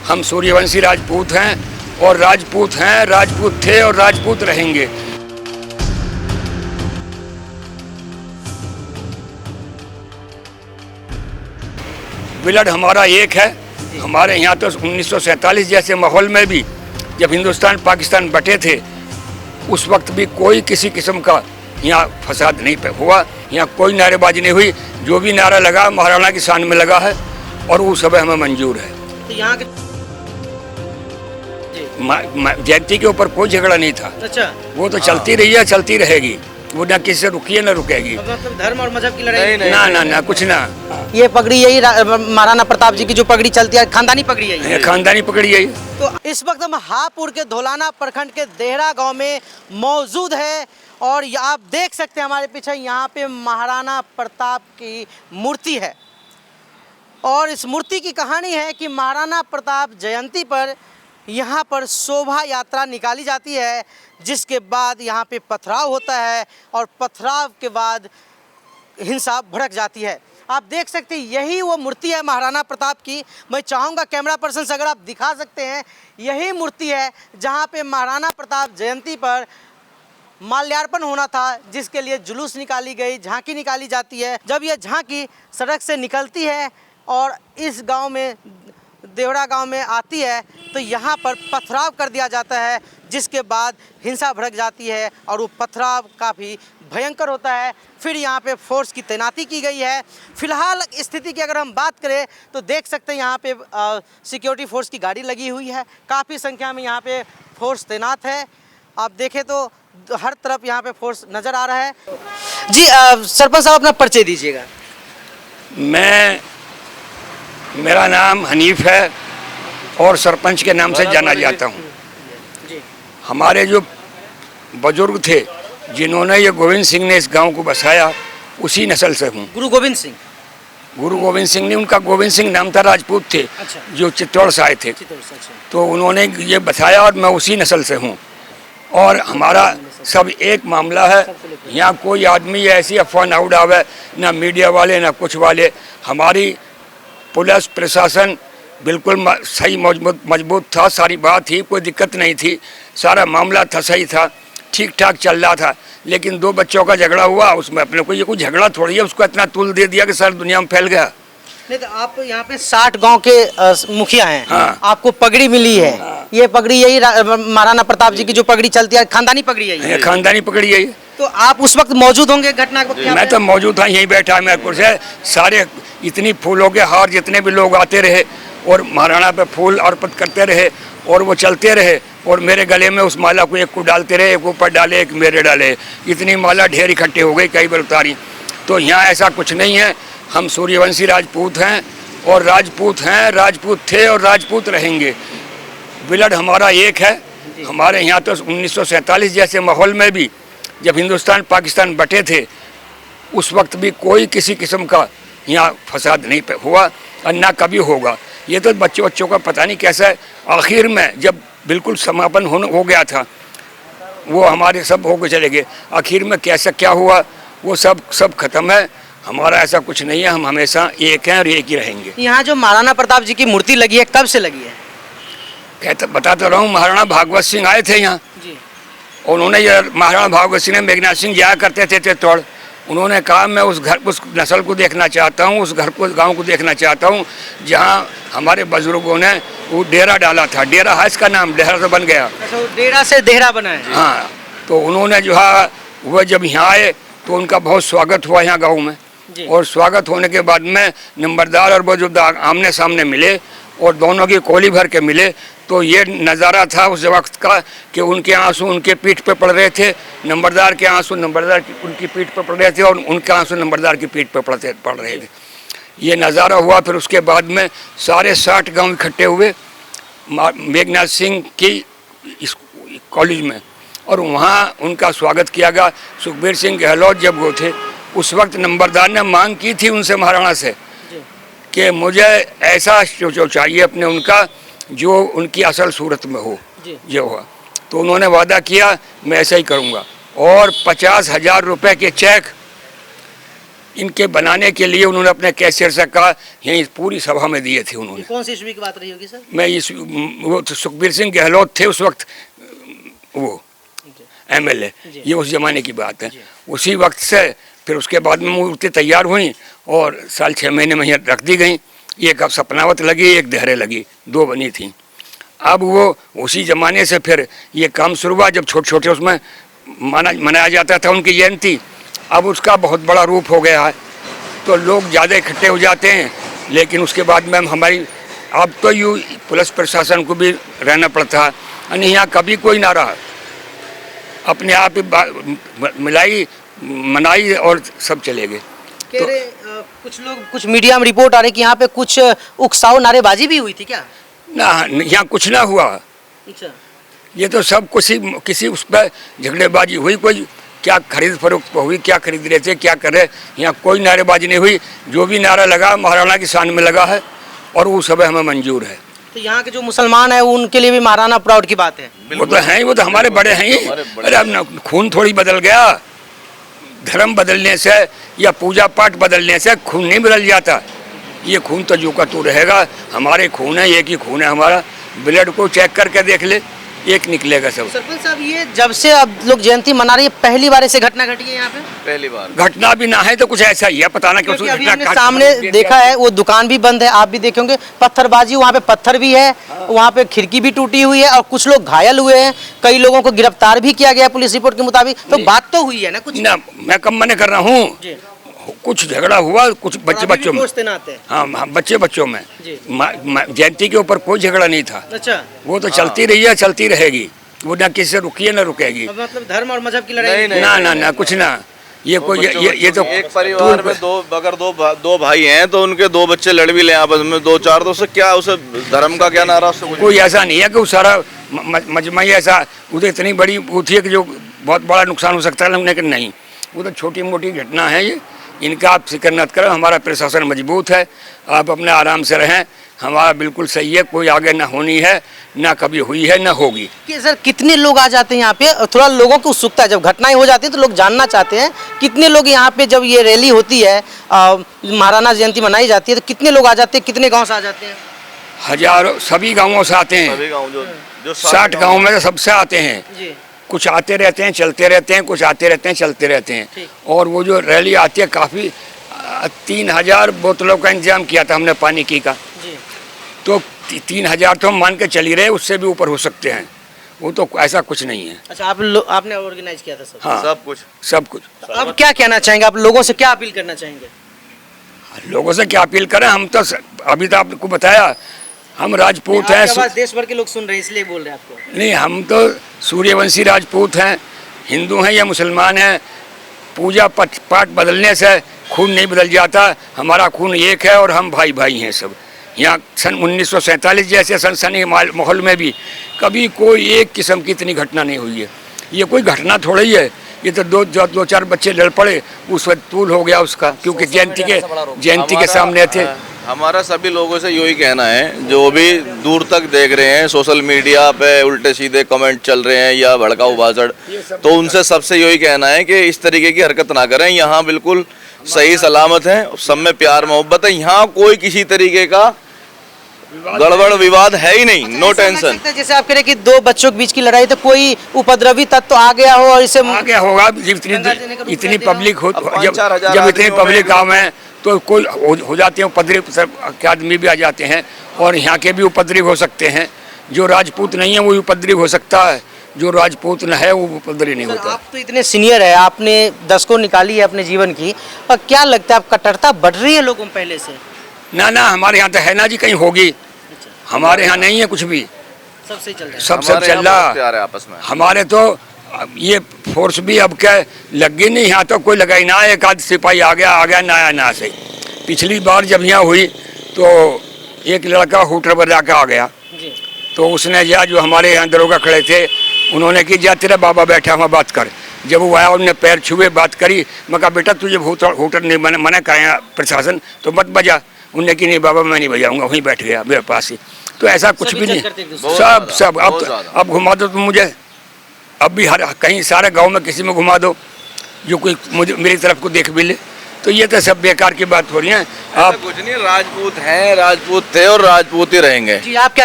हम सूर्यवंशी राजपूत हैं और राजपूत हैं, राजपूत थे और राजपूत रहेंगे। ब्लड हमारा एक है। हमारे यहाँ तो 1947 जैसे माहौल में भी जब हिंदुस्तान पाकिस्तान बटे थे उस वक्त भी कोई किसी किस्म का यहाँ फसाद नहीं हुआ, यहाँ कोई नारेबाजी नहीं हुई। जो भी नारा लगा महाराणा की शान में लगा है और वो सब हमें मंजूर है। तो यहाँ के जयंती के ऊपर कोई झगड़ा नहीं था। अच्छा, वो तो चलती रही है, चलती रहेगी, वो ना किसी से रुकी है ना रुकेगी। मतलब धर्म और मजहब की लड़ाई ना ना ना कुछ ना। ये पगड़ी यही महाराणा प्रताप जी की जो पगड़ी चलती है, खानदानी पगड़ी है ये। खानदानी पगड़ी है। तो इस वक्त हम हापुड़ के धौलाना प्रखंड के देहरा गांव में मौजूद है और आप देख सकते हैं हमारे पीछे यहाँ पे महाराणा प्रताप की मूर्ति है। और इस मूर्ति की कहानी है कि महाराणा प्रताप जयंती पर यहाँ पर शोभा यात्रा निकाली जाती है, जिसके बाद यहाँ पे पथराव होता है और पथराव के बाद हिंसा भड़क जाती है। आप देख सकते हैं यही वो मूर्ति है महाराणा प्रताप की। मैं चाहूँगा कैमरा पर्सन से अगर आप दिखा सकते हैं, यही मूर्ति है जहाँ पे महाराणा प्रताप जयंती पर माल्यार्पण होना था, जिसके लिए जुलूस निकाली गई, झांकी निकाली जाती है। जब यह झांकी सड़क से निकलती है और इस गांव में देवड़ा गांव में आती है तो यहाँ पर पथराव कर दिया जाता है, जिसके बाद हिंसा भड़क जाती है और वो पथराव काफ़ी भयंकर होता है। फिर यहाँ पे फोर्स की तैनाती की गई है। फिलहाल स्थिति की अगर हम बात करें तो देख सकते हैं यहाँ पे सिक्योरिटी फोर्स की गाड़ी लगी हुई है, काफ़ी संख्या में यहाँ पे फोर्स तैनात है। आप देखें तो हर तरफ यहाँ पे फोर्स नज़र आ रहा है। जी सरपंच साहब अपना परिचय दीजिएगा। मेरा नाम हनीफ है और सरपंच के नाम से जाना जाता हूँ। हमारे जो बुजुर्ग थे जिन्होंने ये गोविंद सिंह ने इस गांव को बसाया, उसी नस्ल से हूँ। गुरु गोविंद सिंह ने, उनका गोविंद सिंह नाम था, राजपूत थे। अच्छा। जो चित्तौड़ से आए थे। तो उन्होंने ये बसाया और मैं उसी नस्ल से हूँ। और हमारा सब एक मामला है, यहाँ कोई आदमी ऐसी अफवाह ना उड़ावे, ना मीडिया वाले ना कुछ वाले। हमारी पुलिस प्रशासन बिल्कुल सही मजबूत था, सारी बात थी, कोई दिक्कत नहीं थी, सारा मामला था, सही था, ठीक ठाक चल रहा था। लेकिन दो बच्चों का झगड़ा हुआ, उसमें अपने को ये कोई झगड़ा थोड़ी है, उसको इतना तुल दे दिया कि सारी दुनिया में फैल गया। नहीं तो आप यहाँ पे 60 गांव के मुखिया हैं। हाँ। आपको पगड़ी मिली है। हाँ। ये पगड़ी यही महाराणा प्रताप जी की जो पगड़ी चलती है, खानदानी पगड़ी है ये। खानदानी पगड़ी है। तो आप उस वक्त मौजूद होंगे घटना को? मैं तो मौजूद था, यहीं बैठा मेरे कुर्सी। सारे इतनी फूलों के हार, जितने भी लोग आते रहे और महाराणा पे फूल अर्पित करते रहे और वो चलते रहे और मेरे गले में उस माला को एक को डालते रहे, एक ऊपर डाले, एक मेरे डाले, इतनी माला ढेर इकट्ठे हो गई, कई बार उतारी। तो यहाँ ऐसा कुछ नहीं है। हम सूर्यवंशी राजपूत हैं और राजपूत हैं, राजपूत थे और राजपूत रहेंगे। ब्लड हमारा एक है। हमारे यहाँ तो 1947 जैसे माहौल में भी जब हिंदुस्तान पाकिस्तान बटे थे उस वक्त भी कोई किसी किस्म का यहाँ फसाद नहीं हुआ और ना कभी होगा। ये तो बच्चों का पता नहीं कैसा है। आखिर में जब बिल्कुल समापन हो गया था, वो हमारे सब होकर चले गए। आखिर में कैसा क्या हुआ वो सब खत्म है। हमारा ऐसा कुछ नहीं है, हम हमेशा एक हैं और एक ही रहेंगे। यहाँ जो महाराणा प्रताप जी की मूर्ति लगी है, कब से लगी है? कहता बताता रहा हूँ, महाराणा भागवत सिंह आए थे यहाँ। उन्होंने ये महाराणा भागवत सिंह ने मेघनाथ सिंह जाया करते थे चित्तौड़। उन्होंने कहा मैं उस नस्ल को देखना चाहता हूँ, उस घर को, गांव को देखना चाहता हूँ जहाँ हमारे बुजुर्गों ने वो डेरा डाला था। डेरा है इसका नाम, डेरा तो बन गया। अच्छा, डेरा से देहरा बना है। हाँ, तो उन्होंने जो है वह जब यहाँ आए तो उनका बहुत स्वागत हुआ यहाँ गाँव में। और स्वागत होने के बाद में नंबरदार और बुजुर्ग आमने सामने मिले और दोनों की कोली भर के मिले। तो ये नज़ारा था उस वक्त का कि उनके आंसू उनके पीठ पे पड़ रहे थे, नंबरदार के आंसू नंबरदार की उनकी पीठ पे पड़ रहे थे और उनके आंसू नंबरदार की पीठ पे पड़ रहे थे। ये नज़ारा हुआ। फिर उसके बाद में सारे 60 गांव इकट्ठे हुए मेघनाथ सिंह की कॉलेज में और वहाँ उनका स्वागत किया गया। सुखबीर सिंह गहलोत जब वो थे उस वक्त नंबरदार ने मांग की थी उनसे, महाराणा से, कि मुझे ऐसा जो चाहिए अपने उनका जो उनकी असल सूरत में हो, जो हुआ। तो उन्होंने वादा किया मैं ऐसा ही करूँगा और 50,000 रुपये के चेक इनके बनाने के लिए उन्होंने अपने कैशियर से कहा, यहीं पूरी सभा में दिए थे उन्होंने। कौन सी ईस्वी की बात रही होगी सर? मैं इस वो तो सुखबीर सिंह गहलोत थे उस वक्त, वो MLA, ये उस जमाने की बात है। उसी वक्त से फिर उसके बाद में मूर्ति तैयार हुई और साल 6 महीने में रख दी गई। एक अब सपनावत लगी, एक देहरे लगी, 2 बनी थी। अब वो उसी ज़माने से फिर ये काम शुरू हुआ, जब छोटे छोटे उसमें मनाया जाता था उनकी जयंती। अब उसका बहुत बड़ा रूप हो गया है, तो लोग ज़्यादा इकट्ठे हो जाते हैं। लेकिन उसके बाद में हमारी अब तो यूँ पुलिस प्रशासन को भी रहना पड़ता है, यानी यहाँ कभी कोई ना रहा, अपने आप ही मिलाई मनाई और सब चले गए। कह रहे कुछ लोग, कुछ मीडिया में रिपोर्ट आ रही कि यहाँ पे कुछ उकसाऊ नारेबाजी भी हुई थी क्या? ना, यहाँ कुछ ना हुआ। अच्छा, ये तो सब किसी उस पर झगड़ेबाजी हुई, कोई क्या खरीद फरोख्त हुई, क्या खरीद रहे थे, क्या कर रहे, यहाँ कोई नारेबाजी नहीं हुई। जो भी नारा लगा महाराणा की शान में लगा है और वो सब हमें मंजूर है। तो यहाँ के जो मुसलमान हैं उनके लिए भी महाराणा प्राउड की बात है। वो तो हैं, वो तो हमारे बड़े हैं ही। अरे अब खून थोड़ी बदल गया, धर्म बदलने से या पूजा पाठ बदलने से खून नहीं बदल जाता। ये खून तो जो का तू रहेगा, हमारे खून है, एक ही खून है हमारा। ब्लड को चेक करके देख ले, एक निकलेगा सब। सरपंच साहब, ये जब से अब लोग जयंती मना रही है, पहली बार ऐसे घटना घटी है यहाँ पे? पहली बार। घटना भी ना है तो कुछ ऐसा ही है, पता ना क्यों। अभी हमने सामने देखा है, वो दुकान भी बंद है, आप भी देखे होंगे, पत्थरबाजी, वहाँ पे पत्थर भी है, वहाँ पे खिड़की भी टूटी हुई है और कुछ लोग घायल हुए हैं। कई लोगों को गिरफ्तार भी किया गया पुलिस रिपोर्ट के मुताबिक। तो बात तो हुई है ना कुछ? ना, मैं कम मने कर रहा हूँ, कुछ झगड़ा हुआ कुछ बच्चों में। हाँ, बच्चों में। जयंती के ऊपर कोई झगड़ा नहीं था। अच्छा, वो तो चलती रही है, चलती रहेगी, वो ना किसी से रुकी है ना रुकेगी। मतलब धर्म और मजहब की लड़ाई नहीं, ना ना ना कुछ ना। ये कोई ये तो एक परिवार में अगर दो भाई हैं तो उनके 2 बच्चे लड़ भी लें आपस में, 2-4, तो उससे क्या, उसे धर्म का क्या नारा? उससे कोई ऐसा नहीं है कि वो सारा मजमा ही ऐसा, वो तो इतनी बड़ी वो थी कि जो बहुत बड़ा नुकसान हो सकता है, लेकिन नहीं, वो तो छोटी मोटी घटना है। ये इनका आप फिक्र मत करो, हमारा प्रशासन मजबूत है, आप अपने आराम से रहें, हमारा बिल्कुल सही है। कोई आगे ना होनी है, ना कभी हुई है, ना होगी। कि सर कितने लोग आ जाते हैं यहाँ पे? थोड़ा लोगों की उत्सुकता है, जब घटनाएं हो जाती है तो लोग जानना चाहते हैं कितने लोग यहाँ पे, जब ये रैली होती है, महाराणा जयंती मनाई जाती है, तो कितने लोग आ जाते हैं, कितने गाँव से आ जाते हैं? हजारों, सभी गाँवों से आते हैं। सभी गाँव जो 60 गाँव में सबसे आते हैं। कुछ आते रहते हैं, चलते रहते हैं, कुछ आते रहते हैं, चलते रहते हैं। और वो जो रैली आती है, काफ़ी 3000 बोतलों का इंतजाम किया था हमने पानी की का। तो 3000 तो हम मान के चली रहे, उससे भी ऊपर हो सकते हैं, वो तो ऐसा कुछ नहीं है। अच्छा, आपने ऑर्गेनाइज किया था सब? हाँ, सब कुछ। अब क्या कहना चाहेंगे आप, लोगों से क्या अपील करना चाहेंगे? लोगों से क्या अपील करें, हम तो अभी तो आपको बताया, हम राजपूत हैं। देश भर के लोग सुन रहे हैं इसलिए बोल रहे हैं आपको। नहीं, हम तो सूर्यवंशी राजपूत हैं, हिंदू हैं या मुसलमान हैं। पूजा पाठ बदलने से खून नहीं बदल जाता, हमारा खून एक है और हम भाई भाई हैं सब। यहाँ सन 1947 जैसे सनसनी माहौल में भी कभी कोई एक किस्म की इतनी घटना नहीं हुई है। ये कोई घटना थोड़ा ही है, ये तो 2-4 बच्चे लड़ पड़े, उस वक्त तूल हो गया उसका, क्योंकि जयंती के सामने थे। हमारा सभी लोगों से यही कहना है, जो भी दूर तक देख रहे हैं सोशल मीडिया पे उल्टे सीधे कमेंट चल रहे हैं या भड़काऊ भाषण, तो उनसे सबसे यही कहना है कि इस तरीके की हरकत ना करें। यहाँ बिल्कुल सही सलामत है, सब में प्यार मोहब्बत है, यहाँ कोई किसी तरीके का गड़बड़ विवाद है ही नहीं। No tension. जैसे आप कह रहे कि 2 बच्चों के बीच की लड़ाई, तो कोई उपद्रवी तत्व तो आ गया हो और इसे आ गया होगा। इतनी पब्लिक हो, जब इतनी पब्लिक आवे तो कोई हो जाते हैं उपद्रवी के आदमी भी आ जाते हैं, और यहाँ के भी उपद्रवी हो सकते हैं। जो राजपूत नहीं है वो उपद्रवी हो सकता है, जो राजपूत न है वो उपद्रवी नहीं होता। आप तो इतने सीनियर है, आपने दशकों निकाली है अपने जीवन की, और क्या लगता है आप कट्टरता बढ़ रही है लोगों में पहले से? ना ना, हमारे यहाँ तो है ना जी, कहीं होगी, हमारे यहाँ नहीं है कुछ भी, सब सही चल रहा है, सब चल रहा है आपस में। हमारे तो ये फोर्स भी अब क्या लग गई नहीं, यहाँ तो कोई लगा ही ना, एक आध सिपाही आ गया ना से। पिछली बार जब यहाँ हुई तो एक लड़का हूटर बजा के आ गया, तो उसने जा, जो हमारे यहाँ दरोगा खड़े थे, उन्होंने कि जा तेरा बाबा बैठा हुआ बात कर। जब वो आया, उन्होंने पैर छुए, बात करी। मैं कहा बेटा तुझे हूटर नहीं मना कराया प्रशासन तो मत बजा। उन्होंने कि नहीं बाबा मैं नहीं बजाऊंगा, वहीं बैठ गया मेरे पास ही। तो ऐसा कुछ भी नहीं, सब अब घुमा दो तुम मुझे, अब भी हर कहीं सारे गांव में किसी में घुमा दो जो कोई मुझे मेरी तरफ को देख भी ले। तो ये तो सब बेकार की बात हो रही है। ऐसा आप कुछ नहीं, राजपूत हैं, राजपूत थे और राजपूत ही रहेंगे। जी आप क्या